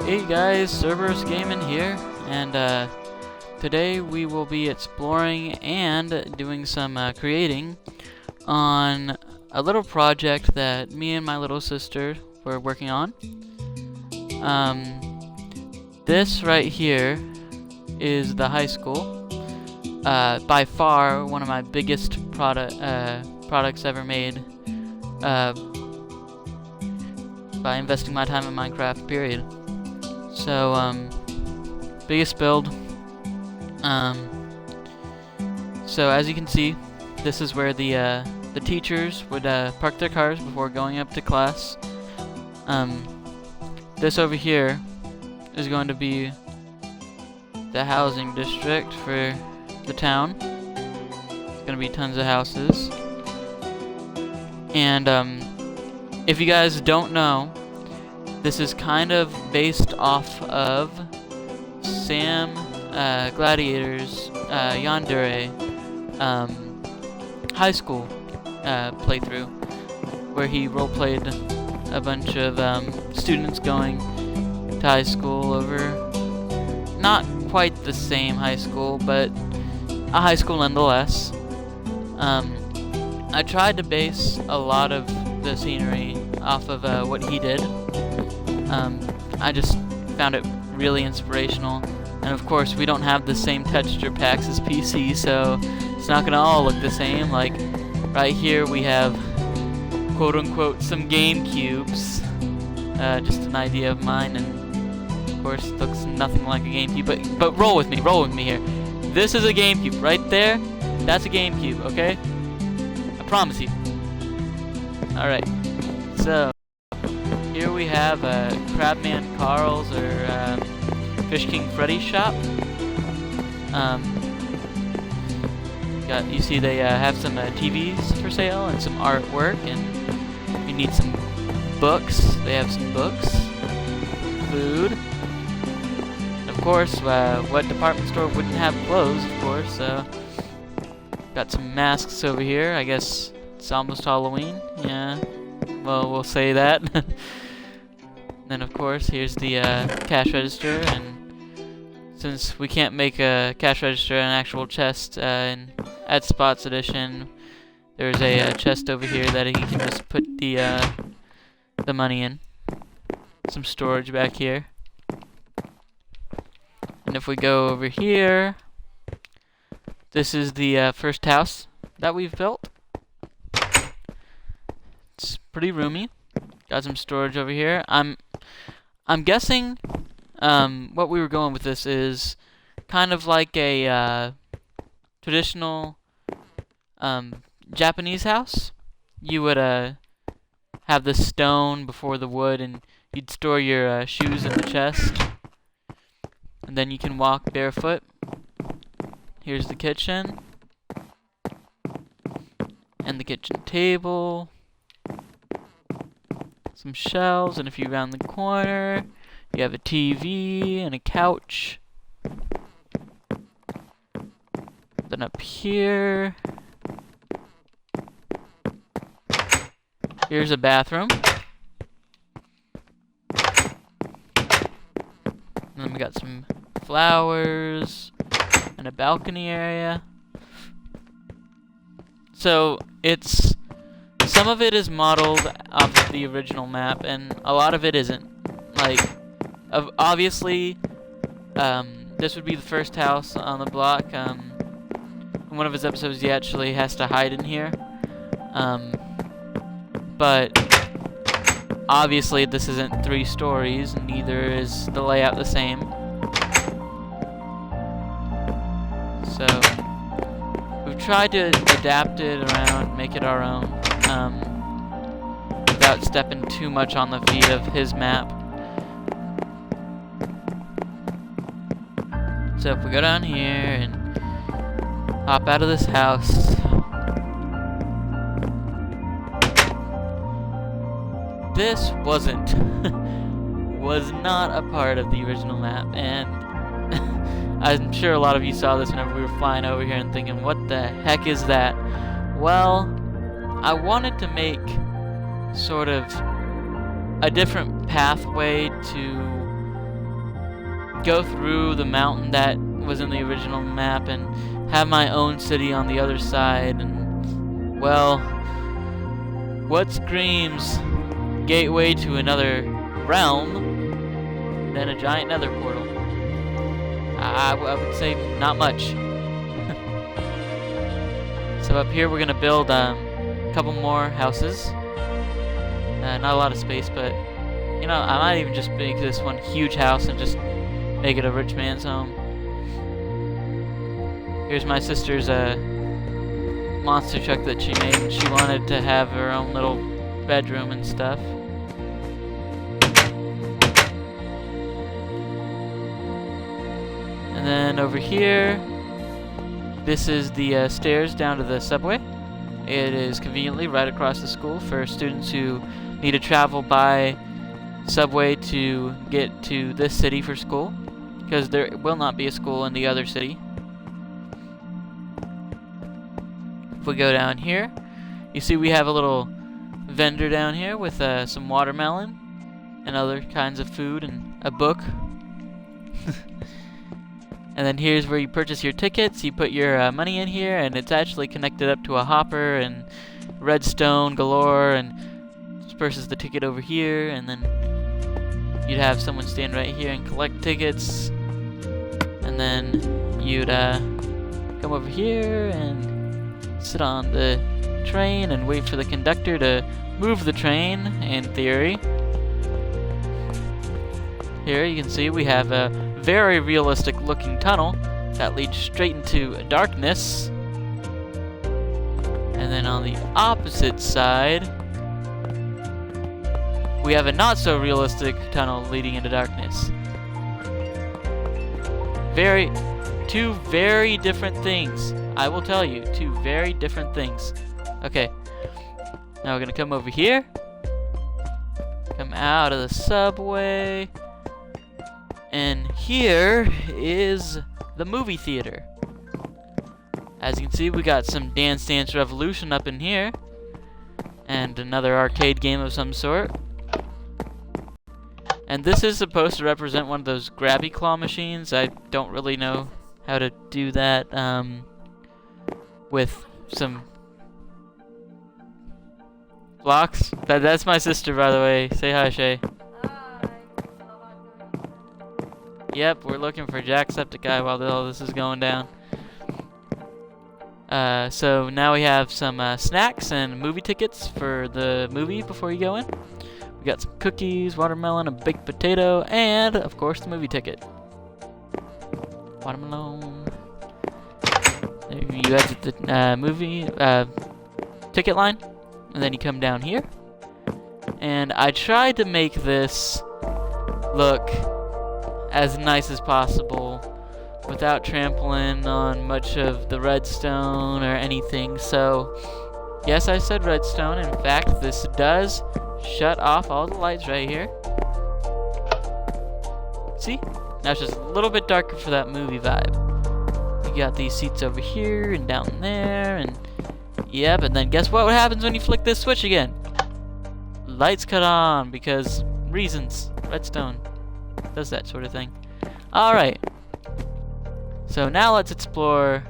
Hey guys, Cerberus Gaming here, and today we will be exploring and doing some creating on a little project that me and my little sister were working on. This right here is the high school. By far one of my biggest products ever made by investing my time in Minecraft, period. So, biggest build. So as you can see, this is where the teachers would park their cars before going up to class. This over here is going to be the housing district for the town. It's gonna be tons of houses. And if you guys don't know, this is kind of based off of Sam Gladiator's Yandere high school playthrough, where he roleplayed a bunch of students going to high school over not quite the same high school, but a high school nonetheless. I tried to base a lot of the scenery off of what he did. I just found it really inspirational, and of course we don't have the same texture packs as PC, so it's not gonna all look the same. Like right here we have quote-unquote some Game Cubes, just an idea of mine, and of course it looks nothing like a GameCube, but roll with me here. This is a GameCube right there. That's a GameCube, okay? I promise you. Alright, so here we have Crabman Carl's or Fish King Freddy's shop. You see they have some TVs for sale and some artwork, and you need some books. They have some books, food. Of course, what department store wouldn't have clothes, of course. Got some masks over here. I guess it's almost Halloween. Yeah, well, we'll say that. Then, of course, here's the cash register, and since we can't make a cash register an actual chest in Ed Spots edition, there's a chest over here that he can just put the money in. Some storage back here. And if we go over here, this is the first house that we've built. It's pretty roomy. Got some storage over here. I'm guessing what we were going with this is kind of like a traditional Japanese house. You would have the stone before the wood, and you'd store your shoes in the chest, and then you can walk barefoot. Here's the kitchen and the kitchen table. Some shelves, and if you round the corner, you have a TV and a couch. Then up here, here's a bathroom. And then we got some flowers and a balcony area. So it's some of it is modeled off of the original map, and a lot of it isn't. Like, obviously, this would be the first house on the block. In one of his episodes, he actually has to hide in here. But obviously, this isn't 3 stories, neither is the layout the same. So we've tried to adapt it around, make it our own. Without stepping too much on the feet of his map. So if we go down here and hop out of this house, this was not a part of the original map, and I'm sure a lot of you saw this whenever we were flying over here and thinking, what the heck is that? Well, I wanted to make sort of a different pathway to go through the mountain that was in the original map and have my own city on the other side. And, well, what screams gateway to another realm than a giant nether portal? I would say not much. So up here we're gonna build a couple more houses. Not a lot of space, but you know, I might even just make this one huge house and just make it a rich man's home. Here's my sister's monster truck that she made, and she wanted to have her own little bedroom and stuff. And then over here, this is the stairs down to the subway. It is conveniently right across the school for students who need to travel by subway to get to this city for school, because there will not be a school in the other city. If we go down here, you see we have a little vendor down here with some watermelon and other kinds of food and a book. And then here's where you purchase your tickets. You put your money in here, and it's actually connected up to a hopper and redstone galore, and disperses the ticket over here, and then you'd have someone stand right here and collect tickets, and then you'd come over here and sit on the train and wait for the conductor to move the train, in theory. Here you can see we have a very realistic looking tunnel that leads straight into darkness. And then on the opposite side, we have a not so realistic tunnel leading into darkness. Two very different things. I will tell you, two very different things. Okay, now we're gonna come over here, come out of the subway, and here is the movie theater. As you can see, we got some Dance Dance Revolution up in here, and another arcade game of some sort. And this is supposed to represent one of those grabby claw machines. I don't really know how to do that with some blocks. That's my sister, by the way. Say hi, Shay. Yep, we're looking for Jacksepticeye while all this is going down. So now we have some snacks and movie tickets for the movie before you go in. We got some cookies, watermelon, a baked potato, and of course the movie ticket. Watermelon. There you exit the movie ticket line, and then you come down here. And I tried to make this look as nice as possible without trampling on much of the redstone or anything. So yes, I said redstone. In fact, this does shut off all the lights right here. See? Now it's just a little bit darker for that movie vibe. You got these seats over here and down there, and yep, and then guess what happens when you flick this switch again? Lights cut on because reasons. Redstone does that sort of thing. Alright. So now let's explore.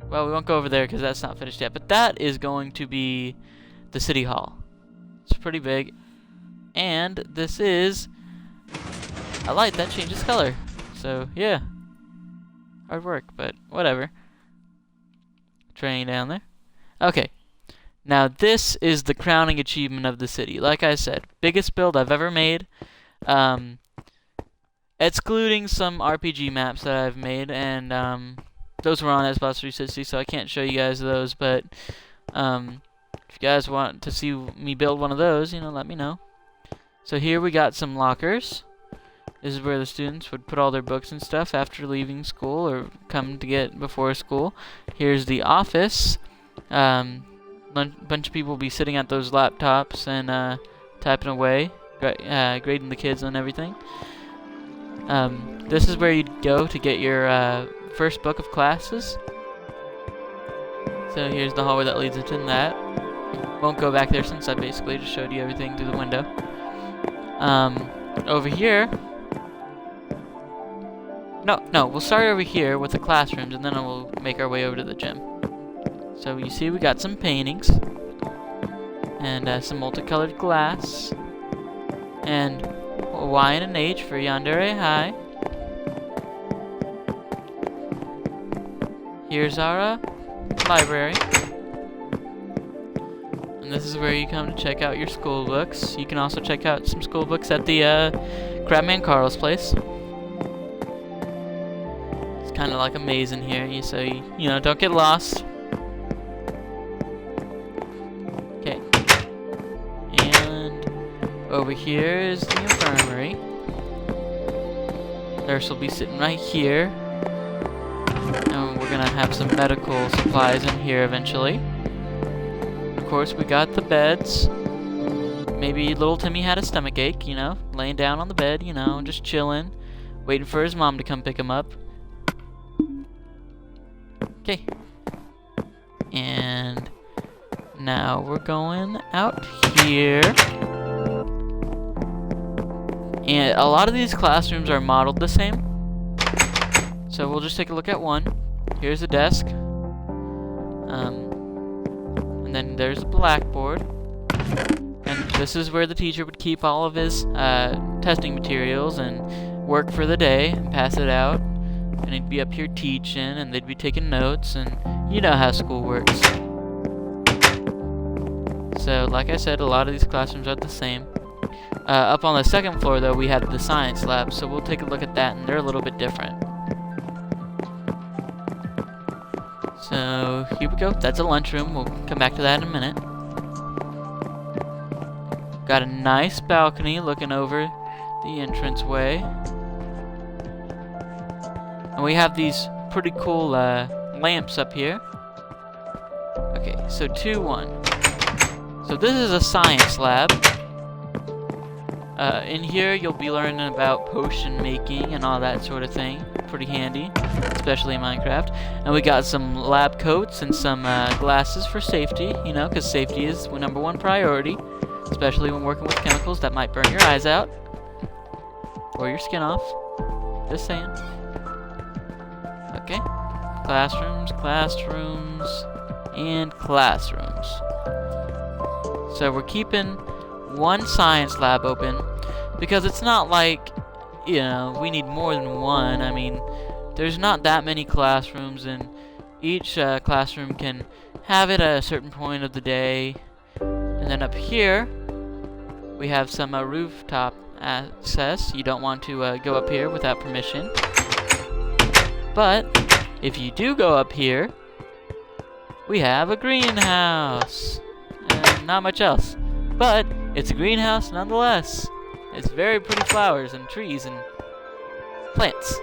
Well, we won't go over there because that's not finished yet, but that is going to be the City Hall. It's pretty big. And this is a light that changes color. So, yeah. Hard work, but whatever. Train down there. Okay. Now this is the crowning achievement of the city. Like I said, biggest build I've ever made. Excluding some RPG maps that I've made, and those were on Xbox 360, so I can't show you guys those, but if you guys want to see me build one of those, you know, let me know. So here we got some lockers. This is where the students would put all their books and stuff after leaving school or come to get before school. Here's the office. Bunch of people will be sitting at those laptops and typing away, grading the kids on everything. This is where you'd go to get your first book of classes. So here's the hallway that leads into that. Won't go back there since I basically just showed you everything through the window. Over here, No, we'll start over here with the classrooms, and then we'll make our way over to the gym. So you see we got some paintings, and some multicolored glass, and a Y and an H for Yandere High. Here's our library. And this is where you come to check out your school books. You can also check out some school books at the Crabman Carl's place. It's kind of like a maze in here, so you know, don't get lost. Okay. And over here is the infirmary. Nurse will be sitting right here. And we're gonna have some medical supplies in here eventually. Of course, we got the beds. Maybe little Timmy had a stomach ache, you know, laying down on the bed, you know, just chilling, waiting for his mom to come pick him up. Okay. And now we're going out here. And a lot of these classrooms are modeled the same. So we'll just take a look at one. Here's a desk. And then there's a blackboard. And this is where the teacher would keep all of his testing materials and work for the day and pass it out. And he'd be up here teaching, and they'd be taking notes, and you know how school works. So, like I said, a lot of these classrooms are the same. Up on the second floor, though, we have the science lab, so we'll take a look at that, and they're a little bit different. So, here we go. That's a lunchroom. We'll come back to that in a minute. Got a nice balcony looking over the entranceway. And we have these pretty cool lamps up here. Okay, so 2-1. So this is a science lab. In here you'll be learning about potion making and all that sort of thing. Pretty handy, especially in Minecraft. And we got some lab coats and some glasses for safety, you know, because safety is the #1 priority. Especially when working with chemicals that might burn your eyes out. Or your skin off. Just saying. Okay. Classrooms, and classrooms. So we're keeping one science lab open because it's not like, you know, we need more than one. I mean, there's not that many classrooms, and each classroom can have it at a certain point of the day. And then up here, we have some rooftop access. You don't want to go up here without permission. But if you do go up here, we have a greenhouse. And not much else. But it's a greenhouse nonetheless. It's very pretty flowers and trees and plants.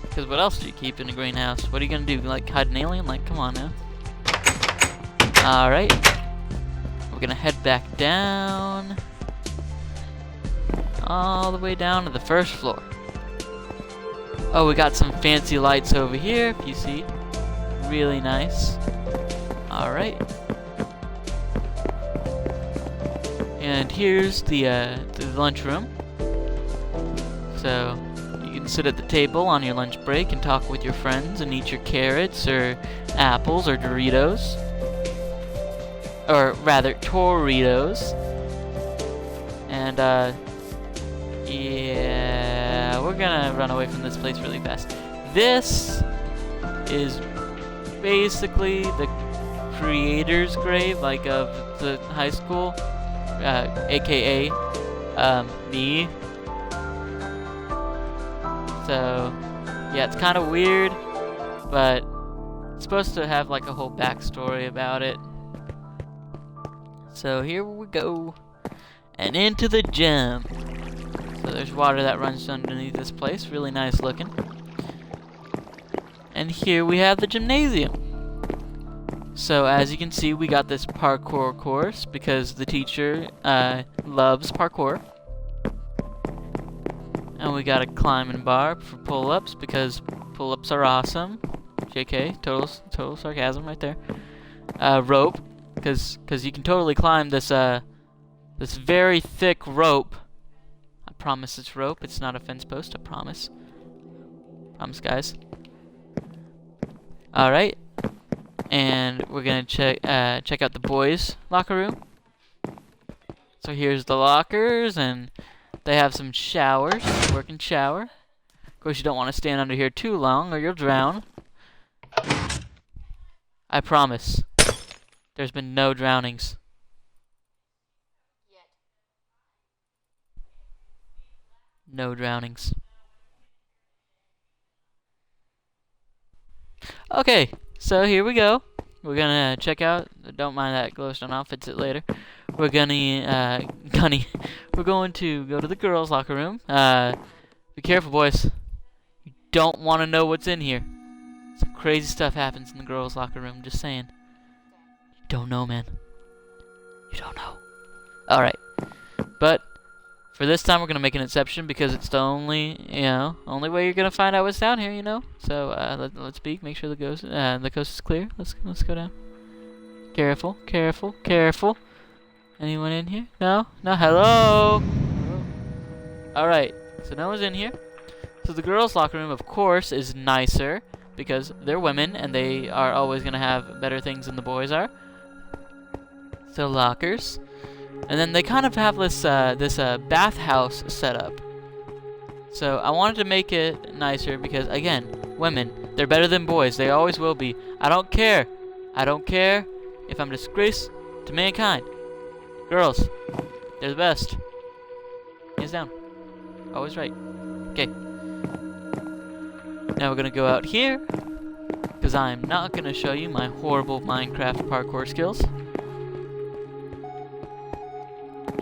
Because what else do you keep in a greenhouse? What are you going to do? Like hide an alien? Like, come on now. Alright. We're going to head back down. All the way down to the first floor. Oh, we got some fancy lights over here, if you see. Really nice. Alright. And here's the lunchroom. So, you can sit at the table on your lunch break and talk with your friends and eat your carrots or apples or Doritos. Or rather, Toritos. And, yeah, we're gonna run away from this place really fast. This is basically the creator's grave, like of the high school, aka me. So yeah, it's kind of weird, but it's supposed to have like a whole backstory about it. So here we go, and into the gym. So there's water that runs underneath this place, really nice looking. And here we have the gymnasium. So as you can see, we got this parkour course because the teacher loves parkour. And we got a climbing bar for pull-ups because pull-ups are awesome. JK, total sarcasm right there. Rope, because you can totally climb this this very thick rope. I promise it's rope. It's not a fence post. I promise. Promise, guys. All right. And we're gonna check out the boys' locker room. So here's the lockers, and they have some showers. Working shower. Of course, you don't want to stand under here too long, or you'll drown. I promise. There's been no drownings. No drownings. Okay, so here we go. We're gonna check out. Don't mind that glowstone. I'll fix it later. We're gonna we're going to go to the girls' locker room. Be careful, boys. You don't want to know what's in here. Some crazy stuff happens in the girls' locker room. Just saying. You don't know, man. You don't know. All right, but for this time, we're gonna make an exception because it's the only only way you're gonna find out what's down here. So let's peek. Make sure the coast is clear. Let's go down. Careful, careful, careful. Anyone in here? No? No? Hello? Alright, so no one's in here. So the girls' locker room, of course, is nicer because they're women and they are always going to have better things than the boys are. So lockers. And then they kind of have this bathhouse set up. So I wanted to make it nicer because, again, women, they're better than boys. They always will be. I don't care. I don't care if I'm a disgrace to mankind. Girls, they're the best. Hands down. Always right. Okay. Now we're gonna go out here, because I'm not gonna show you my horrible Minecraft parkour skills.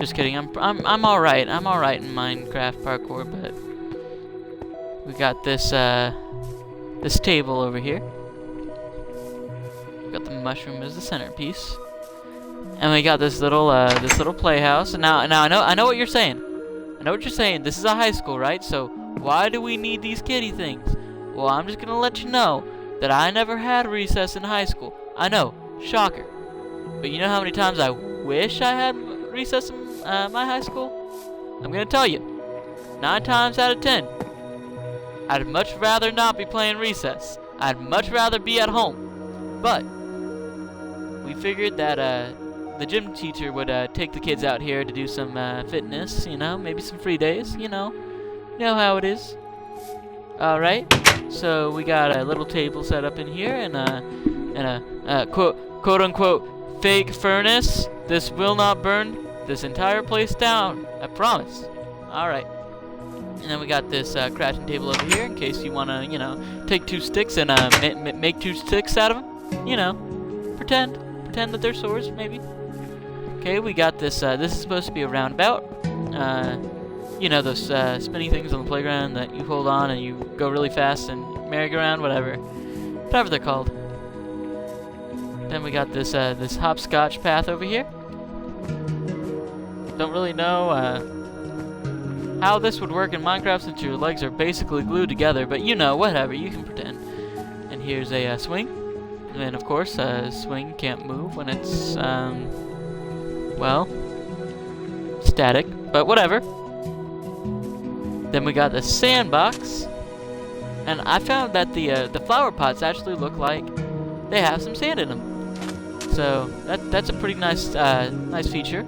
Just kidding. I'm all right. I'm all right in Minecraft parkour, but we got this this table over here. We got the mushroom as the centerpiece. And we got this little playhouse. And now I know what you're saying. I know what you're saying. This is a high school, right? So why do we need these kiddie things? Well, I'm just gonna let you know that I never had recess in high school. I know, shocker. But you know how many times I wish I had recess in my high school? I'm gonna tell you, 9 times out of 10, I'd much rather not be playing recess. I'd much rather be at home. But we figured that the gym teacher would take the kids out here to do some fitness, maybe some free days, you know how it is. Alright, so we got a little table set up in here and a quote unquote fake furnace. This will not burn this entire place down, I promise. Alright, and then we got this crafting table over here in case you want to, take 2 sticks and make 2 sticks out of them, pretend that they're swords, maybe. Okay, we got this. This is supposed to be a roundabout. Those spinny things on the playground that you hold on and you go really fast and merry-go-round, whatever they're called. Then we got this this hopscotch path over here. Don't really know how this would work in Minecraft since your legs are basically glued together, but whatever, you can pretend. And here's a swing. And then, of course, a swing can't move when it's, well, static, but whatever. Then we got the sandbox, and I found that the flower pots actually look like they have some sand in them. So that's a pretty nice nice feature.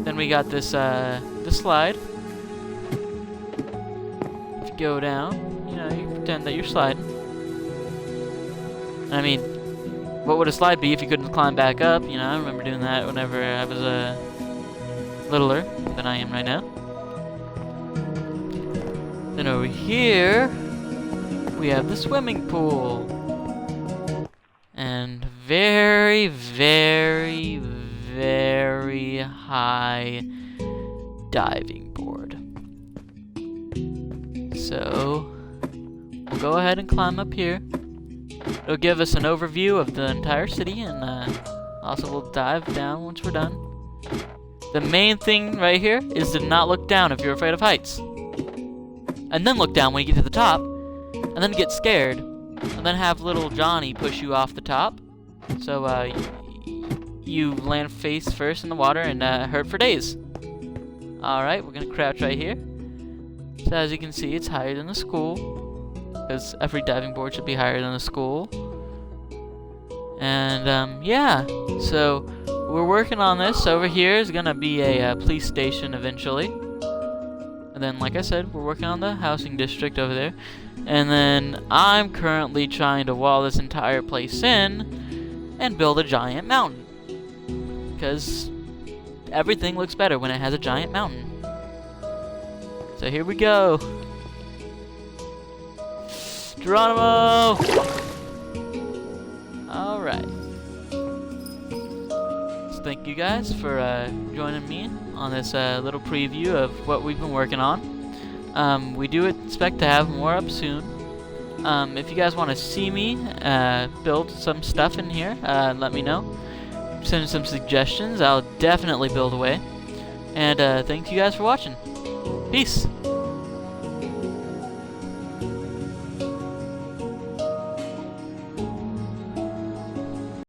Then we got this this slide. If you go down, you pretend that you're sliding. I mean, what would a slide be if you couldn't climb back up? I remember doing that whenever I was littler than I am right now. Then over here, we have the swimming pool. And very, very, very high diving board. So, we'll go ahead and climb up here. It'll give us an overview of the entire city, and also we'll dive down once we're done. The main thing right here is to not look down if you're afraid of heights. And then look down when you get to the top, and then get scared, and then have little Johnny push you off the top. So you land face first in the water and hurt for days. Alright, we're gonna crouch right here. So as you can see, it's higher than the school, because every diving board should be higher than the school. And yeah, so we're working on this. Over here is gonna be a police station eventually. And then, like I said, we're working on the housing district over there. And then I'm currently trying to wall this entire place in and build a giant mountain. Because everything looks better when it has a giant mountain. So here we go. Geronimo! Alright. So thank you guys for joining me on this little preview of what we've been working on. We do expect to have more up soon. If you guys want to see me build some stuff in here, let me know. Send some suggestions. I'll definitely build away. And thank you guys for watching. Peace!